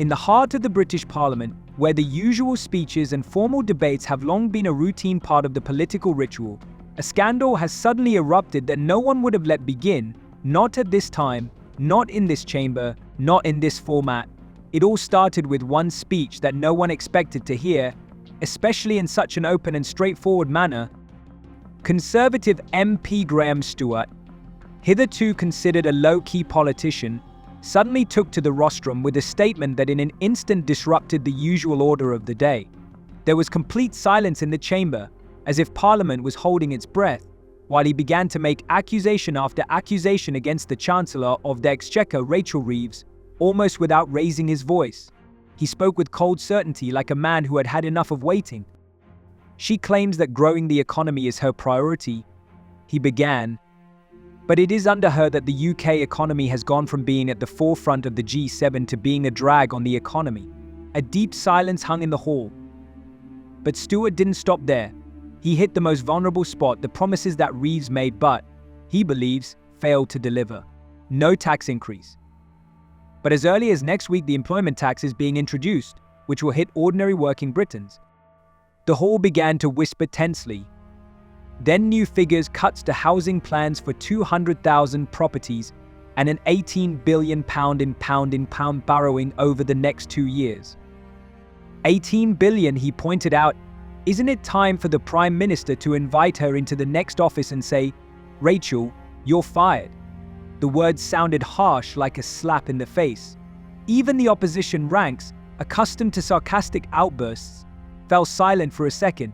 In the heart of the British Parliament, where the usual speeches and formal debates have long been a routine part of the political ritual, a scandal has suddenly erupted that no one would have let begin, not at this time, not in this chamber, not in this format. It all started with one speech that no one expected to hear, especially in such an open and straightforward manner. Conservative MP Graham Stuart, hitherto considered a low-key politician, suddenly took to the rostrum with a statement that in an instant disrupted the usual order of the day. There was complete silence in the chamber, as if Parliament was holding its breath, while he began to make accusation after accusation against the Chancellor of the Exchequer, Rachel Reeves, almost without raising his voice. He spoke with cold certainty, like a man who had had enough of waiting. She claims that growing the economy is her priority, he began, but it is under her that the UK economy has gone from being at the forefront of the G7 to being a drag on the economy. A deep silence hung in the hall. But Stuart didn't stop there. He hit the most vulnerable spot, the promises that Reeves made but, he believes, failed to deliver. No tax increase. But as early as next week, the employment tax is being introduced, which will hit ordinary working Britons. The hall began to whisper tensely. Then new figures, cuts to housing plans for 200,000 properties and an £18 billion in pound borrowing over the next 2 years. 18 billion, he pointed out. Isn't it time for the Prime Minister to invite her into the next office and say, "Rachel, you're fired"? The words sounded harsh, like a slap in the face. Even the opposition ranks, accustomed to sarcastic outbursts, fell silent for a second.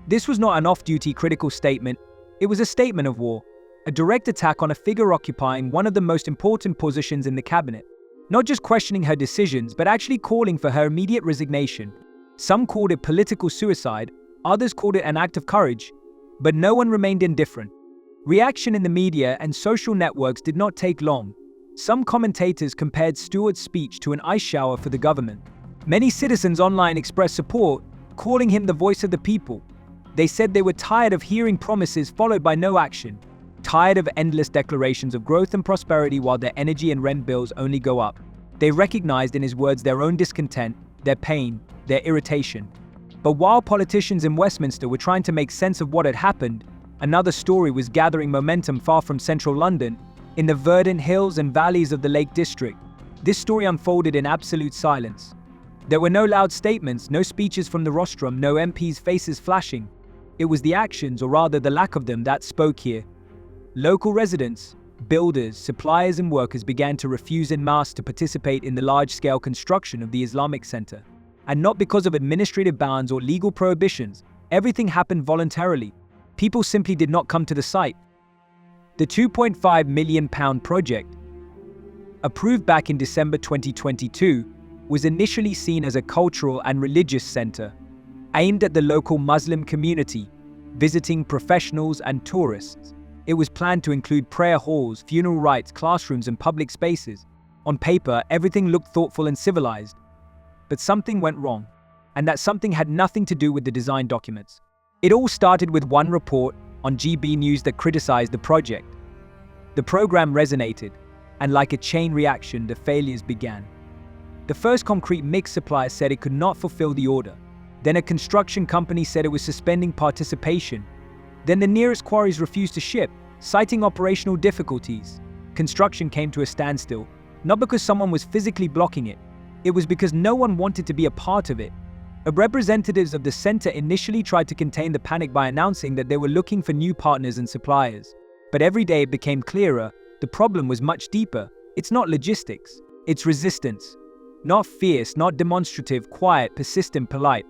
This was not an off-duty critical statement, it was a statement of war, a direct attack on a figure occupying one of the most important positions in the cabinet. Not just questioning her decisions, but actually calling for her immediate resignation. Some called it political suicide, others called it an act of courage, but no one remained indifferent. Reaction in the media and social networks did not take long. Some commentators compared Stuart's speech to an ice shower for the government. Many citizens online expressed support, calling him the voice of the people. They said they were tired of hearing promises followed by no action, tired of endless declarations of growth and prosperity while their energy and rent bills only go up. They recognized in his words their own discontent, their pain, their irritation. But while politicians in Westminster were trying to make sense of what had happened, another story was gathering momentum far from central London, in the verdant hills and valleys of the Lake District. This story unfolded in absolute silence. There were no loud statements, no speeches from the rostrum, no MPs' faces flashing. It was the actions, or rather the lack of them, that spoke here. Local residents, builders, suppliers and workers began to refuse en masse to participate in the large-scale construction of the Islamic Center. And not because of administrative bans or legal prohibitions. Everything happened voluntarily. People simply did not come to the site. The £2.5 million project, approved back in December 2022, was initially seen as a cultural and religious center, aimed at the local Muslim community, visiting professionals and tourists. It was planned to include prayer halls, funeral rites, classrooms, and public spaces. On paper, everything looked thoughtful and civilized. But something went wrong, and that something had nothing to do with the design documents. It all started with one report on GB News that criticized the project. The program resonated, and like a chain reaction, the failures began. The first concrete mix supplier said it could not fulfill the order. Then a construction company said it was suspending participation. Then the nearest quarries refused to ship, citing operational difficulties. Construction came to a standstill, not because someone was physically blocking it. It was because no one wanted to be a part of it. Representatives of the center initially tried to contain the panic by announcing that they were looking for new partners and suppliers. But every day it became clearer, the problem was much deeper. It's not logistics, it's resistance. Not fierce, not demonstrative, quiet, persistent, polite.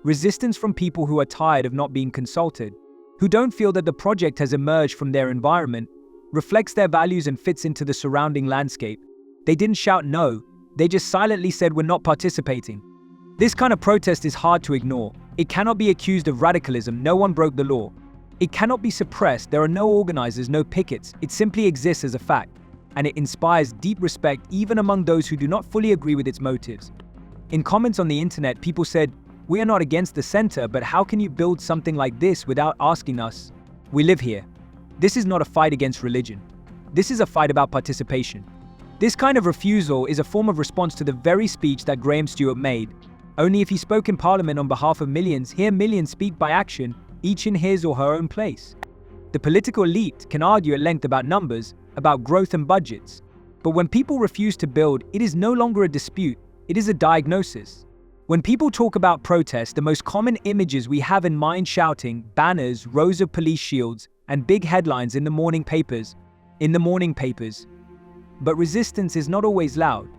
Resistance from people who are tired of not being consulted, who don't feel that the project has emerged from their environment, reflects their values and fits into the surrounding landscape. They didn't shout no, they just silently said we're not participating. This kind of protest is hard to ignore. It cannot be accused of radicalism, no one broke the law. It cannot be suppressed, there are no organizers, no pickets, it simply exists as a fact. And it inspires deep respect even among those who do not fully agree with its motives. In comments on the internet, people said, "We are not against the center, but how can you build something like this without asking us? We live here. This is not a fight against religion. This is a fight about participation. This kind of refusal is a form of response to the very speech that Graham Stewart made. Only if he spoke in Parliament on behalf of millions, here millions speak by action, each in his or her own place. The political elite can argue at length about numbers, about growth and budgets. But when people refuse to build, it is no longer a dispute, it is a diagnosis. When people talk about protest, the most common images we have in mind shouting, banners, rows of police shields, and big headlines in the morning papers. But resistance is not always loud.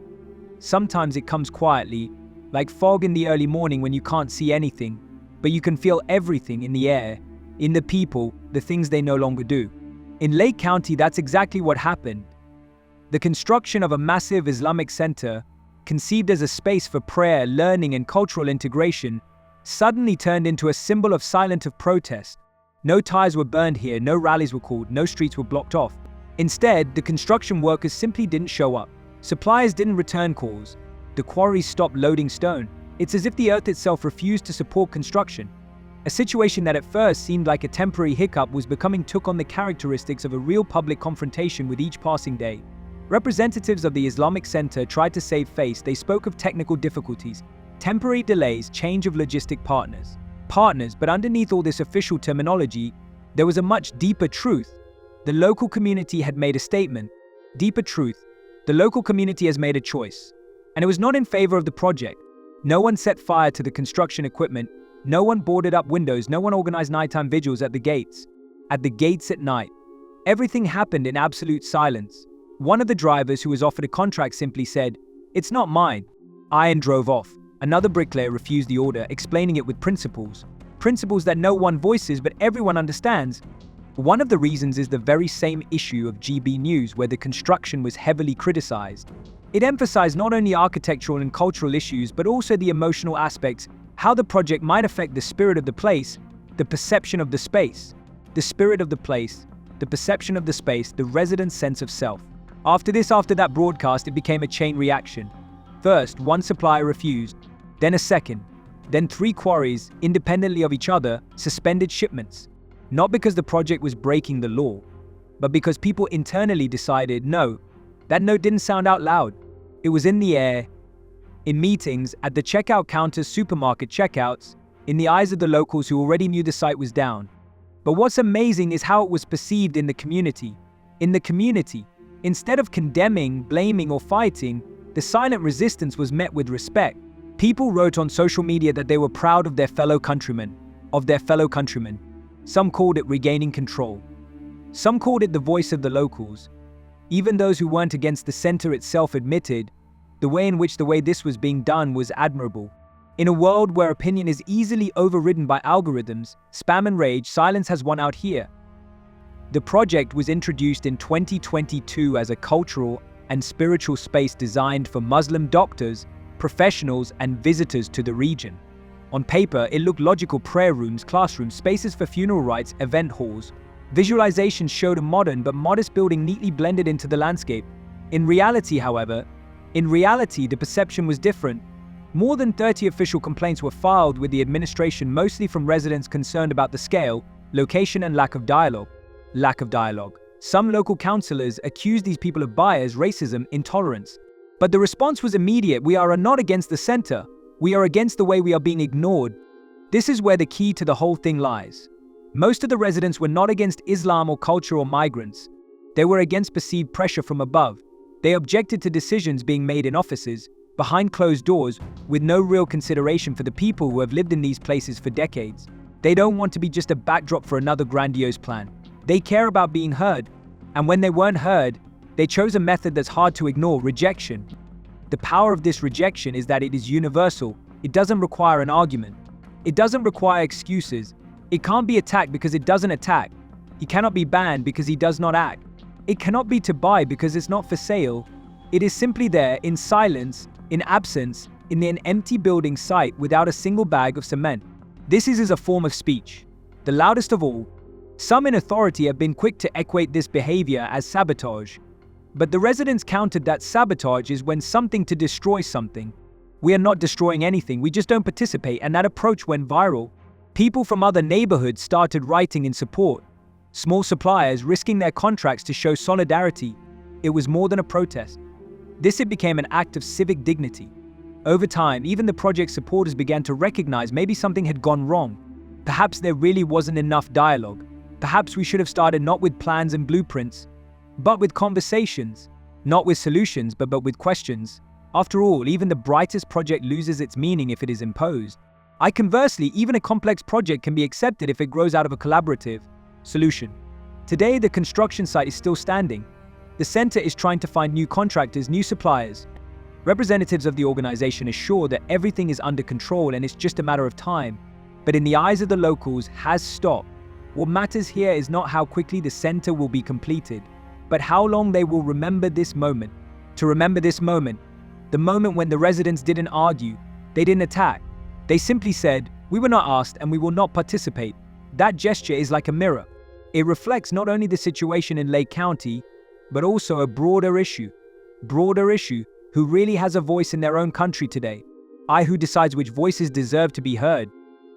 Sometimes it comes quietly, like fog in the early morning when you can't see anything, but you can feel everything in the air, in the people, the things they no longer do. In Lake County, that's exactly what happened. The construction of a massive Islamic center, conceived as a space for prayer, learning, and cultural integration, suddenly turned into a symbol of silent protest. No tires were burned here, no rallies were called, no streets were blocked off. Instead, the construction workers simply didn't show up. Suppliers didn't return calls. The quarries stopped loading stone. It's as if the earth itself refused to support construction. A situation that at first seemed like a temporary hiccup took on the characteristics of a real public confrontation with each passing day. Representatives of the Islamic Center tried to save face. They spoke of technical difficulties, temporary delays, change of logistic partners. But underneath all this official terminology, there was a much deeper truth. The local community had made a statement. Deeper truth. The local community has made a choice. And it was not in favor of the project. No one set fire to the construction equipment. No one boarded up windows. No one organized nighttime vigils at the gates. At the gates at night. Everything happened in absolute silence. One of the drivers who was offered a contract simply said, "It's not mine," and drove off. Another bricklayer refused the order, explaining it with principles. Principles that no one voices but everyone understands. One of the reasons is the very same issue of GB News, where the construction was heavily criticized. It emphasized not only architectural and cultural issues but also the emotional aspects, how the project might affect the spirit of the place, the perception of the space. The spirit of the place, the perception of the space, the resident's sense of self. After that broadcast, it became a chain reaction. First, one supplier refused, then a second, then 3 quarries, independently of each other, suspended shipments. Not because the project was breaking the law, but because people internally decided, no, that note didn't sound out loud. It was in the air, in meetings, at the checkout counters, supermarket checkouts, in the eyes of the locals who already knew the site was down. But what's amazing is how it was perceived in the community. In the community, instead of condemning, blaming, or fighting, the silent resistance was met with respect. People wrote on social media that they were proud of their fellow countrymen. Some called it regaining control. Some called it the voice of the locals. Even those who weren't against the center itself admitted the way this was being done was admirable. In a world where opinion is easily overridden by algorithms, spam and rage, silence has won out here. The project was introduced in 2022 as a cultural and spiritual space designed for Muslim doctors, professionals, and visitors to the region. On paper, it looked logical: prayer rooms, classrooms, spaces for funeral rites, event halls. Visualizations showed a modern but modest building neatly blended into the landscape. In reality, the perception was different. More than 30 official complaints were filed with the administration, mostly from residents concerned about the scale, location, and lack of dialogue. Some local councillors accused these people of bias, racism, intolerance. But the response was immediate: we are not against the center. We are against the way we are being ignored. This is where the key to the whole thing lies. Most of the residents were not against Islam or culture or migrants. They were against perceived pressure from above. They objected to decisions being made in offices, behind closed doors, with no real consideration for the people who have lived in these places for decades. They don't want to be just a backdrop for another grandiose plan. They care about being heard. And when they weren't heard, they chose a method that's hard to ignore: rejection. The power of this rejection is that it is universal. It doesn't require an argument. It doesn't require excuses. It can't be attacked because it doesn't attack. He cannot be banned because he does not act. It cannot be to buy because it's not for sale. It is simply there, in silence, in absence, in an empty building site without a single bag of cement. This is a form of speech, the loudest of all. Some in authority have been quick to equate this behavior as sabotage. But the residents countered that sabotage is when something to destroy something. We are not destroying anything, we just don't participate, and that approach went viral. People from other neighborhoods started writing in support. Small suppliers risking their contracts to show solidarity. It was more than a protest. It became an act of civic dignity. Over time, even the project's supporters began to recognize maybe something had gone wrong. Perhaps there really wasn't enough dialogue. Perhaps we should have started not with plans and blueprints, but with conversations. Not with solutions, but with questions. After all, even the brightest project loses its meaning if it is imposed. Conversely, even a complex project can be accepted if it grows out of a collaborative solution. Today, the construction site is still standing. The center is trying to find new contractors, new suppliers. Representatives of the organization assure that everything is under control and it's just a matter of time. But in the eyes of the locals, has stopped. What matters here is not how quickly the center will be completed, but how long they will remember this moment. To remember this moment, the moment when the residents didn't argue, they didn't attack. They simply said, "We were not asked and we will not participate." That gesture is like a mirror. It reflects not only the situation in Lake County, but also a broader issue. Who really has a voice in their own country today? Who decides which voices deserve to be heard?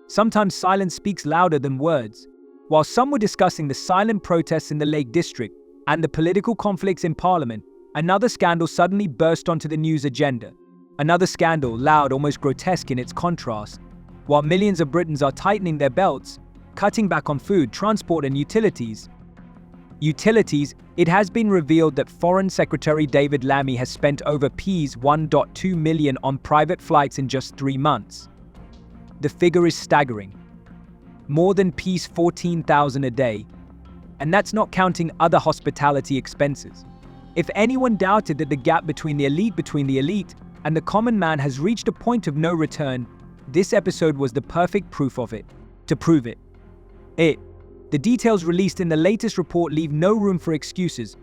Sometimes silence speaks louder than words. While some were discussing the silent protests in the Lake District and the political conflicts in Parliament, another scandal suddenly burst onto the news agenda. Another scandal, loud, almost grotesque in its contrast. While millions of Britons are tightening their belts, cutting back on food, transport and utilities, it has been revealed that Foreign Secretary David Lammy has spent over £1.2 million on private flights in just 3 months. The figure is staggering. More than £14,000 a day. And that's not counting other hospitality expenses. If anyone doubted that the gap between the elite and the common man has reached a point of no return, this episode was the perfect proof of it. To prove it. The details released in the latest report leave no room for excuses.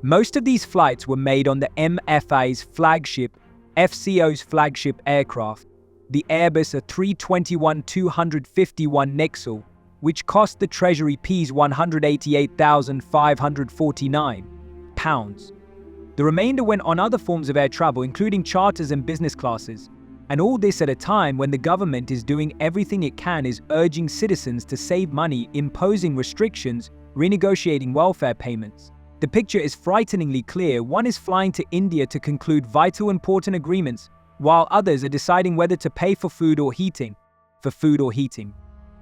Most of these flights were made on the MFA's flagship, FCO's flagship aircraft, the Airbus A321-251 Nexel, which cost the Treasury £188,549. The remainder went on other forms of air travel, including charters and business classes. And all this at a time when the government is doing everything it can, is urging citizens to save money, imposing restrictions, renegotiating welfare payments. The picture is frighteningly clear. One is flying to India to conclude vital important agreements, while others are deciding whether to pay for food or heating.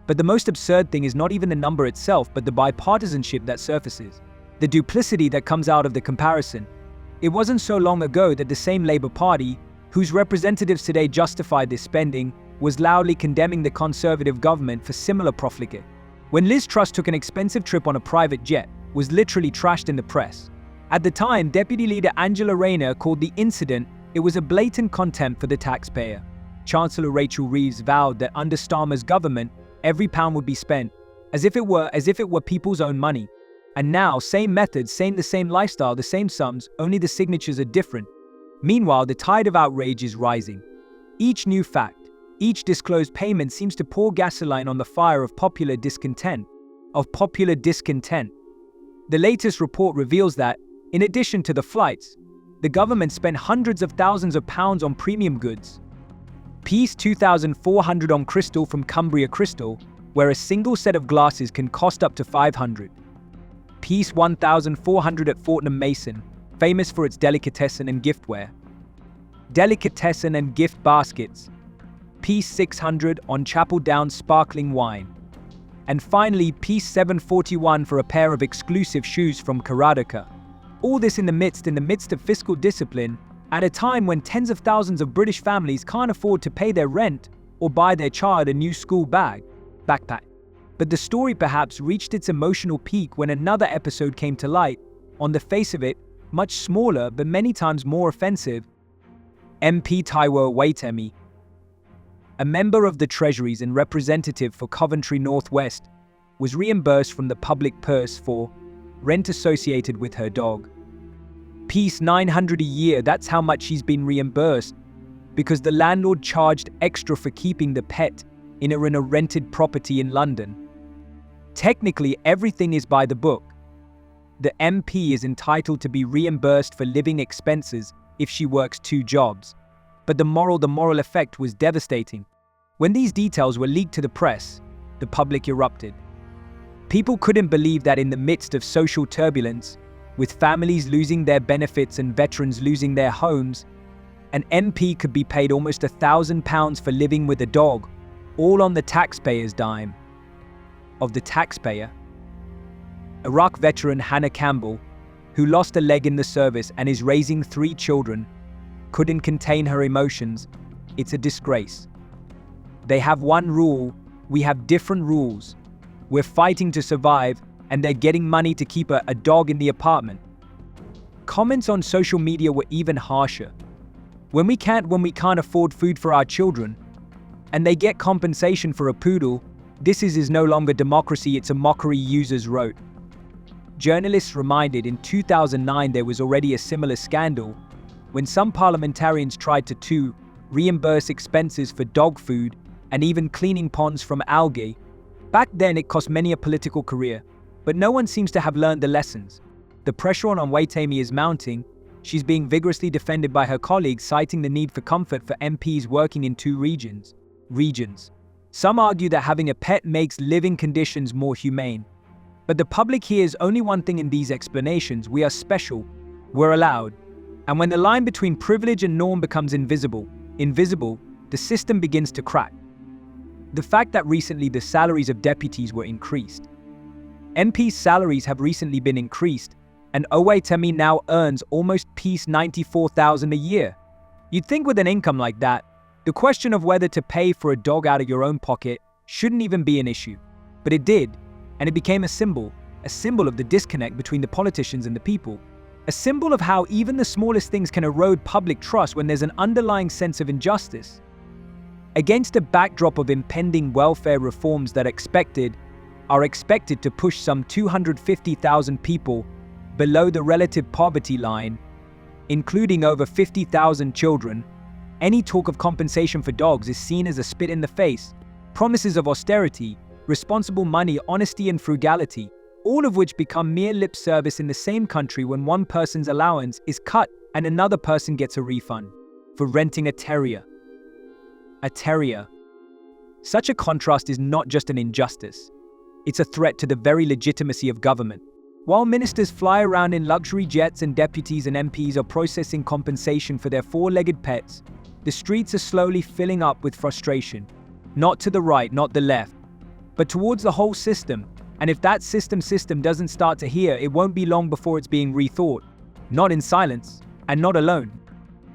But the most absurd thing is not even the number itself, but the bipartisanship that surfaces. The duplicity that comes out of the comparison. It wasn't so long ago that the same Labour Party, whose representatives today justified this spending, was loudly condemning the Conservative government for similar profligate. When Liz Truss took an expensive trip on a private jet, was literally trashed in the press. At the time, Deputy Leader Angela Rayner called the incident, "It was a blatant contempt for the taxpayer." Chancellor Rachel Reeves vowed that under Starmer's government, every pound would be spent, as if it were people's own money. And now, same methods, the same lifestyle, the same sums, only the signatures are different. Meanwhile, the tide of outrage is rising. Each new fact, each disclosed payment seems to pour gasoline on the fire of popular discontent. The latest report reveals that, in addition to the flights, the government spent hundreds of thousands of pounds on premium goods. Piece 2,400 on crystal from Cumbria Crystal, where a single set of glasses can cost up to 500. Piece 1,400 at Fortnum Mason, famous for its delicatessen and giftware. Delicatessen and gift baskets. Piece 600 on Chapel Downs sparkling wine. And finally, piece 741 for a pair of exclusive shoes from Karadaka. All this in the midst of fiscal discipline, at a time when tens of thousands of British families can't afford to pay their rent or buy their child a new school backpack. But the story perhaps reached its emotional peak when another episode came to light. On the face of it, much smaller but many times more offensive. MP Taiwo Waitemi, a member of the Treasuries and representative for Coventry North West, was reimbursed from the public purse for rent associated with her dog. Piece 900 a year, that's how much she's been reimbursed, because the landlord charged extra for keeping the pet in a rented property in London. Technically, everything is by the book. The MP is entitled to be reimbursed for living expenses if she works 2 jobs. But the moral effect was devastating. When these details were leaked to the press, the public erupted. People couldn't believe that in the midst of social turbulence, With families losing their benefits and veterans losing their homes, an MP could be paid almost £1,000 for living with a dog, all on the taxpayer's dime. Of the taxpayer, Iraq veteran Hannah Campbell, who lost a leg in the service and is raising 3 children, couldn't contain her emotions. It's a disgrace. They have one rule, we have different rules. We're fighting to survive, and they're getting money to keep a dog in the apartment. Comments on social media were even harsher. When we can't afford food for our children, and they get compensation for a poodle, this is no longer democracy, it's a mockery, users wrote. Journalists reminded in 2009 there was already a similar scandal when some parliamentarians tried to reimburse expenses for dog food and even cleaning ponds from algae. Back then it cost many a political career, but no one seems to have learned the lessons. The pressure on Waitami is mounting. She's being vigorously defended by her colleagues, citing the need for comfort for MPs working in 2 regions. Some argue that having a pet makes living conditions more humane. But the public hears only one thing in these explanations: we are special, we're allowed. And when the line between privilege and norm becomes invisible, the system begins to crack. The fact that recently the salaries of deputies were increased. MPs' salaries have recently been increased, and Owatemi now earns almost £94,000 a year. You'd think with an income like that, the question of whether to pay for a dog out of your own pocket shouldn't even be an issue. But it did, and it became a symbol of the disconnect between the politicians and the people. A symbol of how even the smallest things can erode public trust when there's an underlying sense of injustice. Against a backdrop of impending welfare reforms that are expected to push some 250,000 people below the relative poverty line, including over 50,000 children, any talk of compensation for dogs is seen as a spit in the face. Promises of austerity, responsible money, honesty and frugality, all of which become mere lip service in the same country when one person's allowance is cut and another person gets a refund for renting a terrier. Such a contrast is not just an injustice. It's a threat to the very legitimacy of government. While ministers fly around in luxury jets and deputies and MPs are processing compensation for their 4-legged pets, the streets are slowly filling up with frustration. Not to the right, not the left, but towards the whole system. And if that system doesn't start to hear, it won't be long before it's being rethought. Not in silence, and not alone.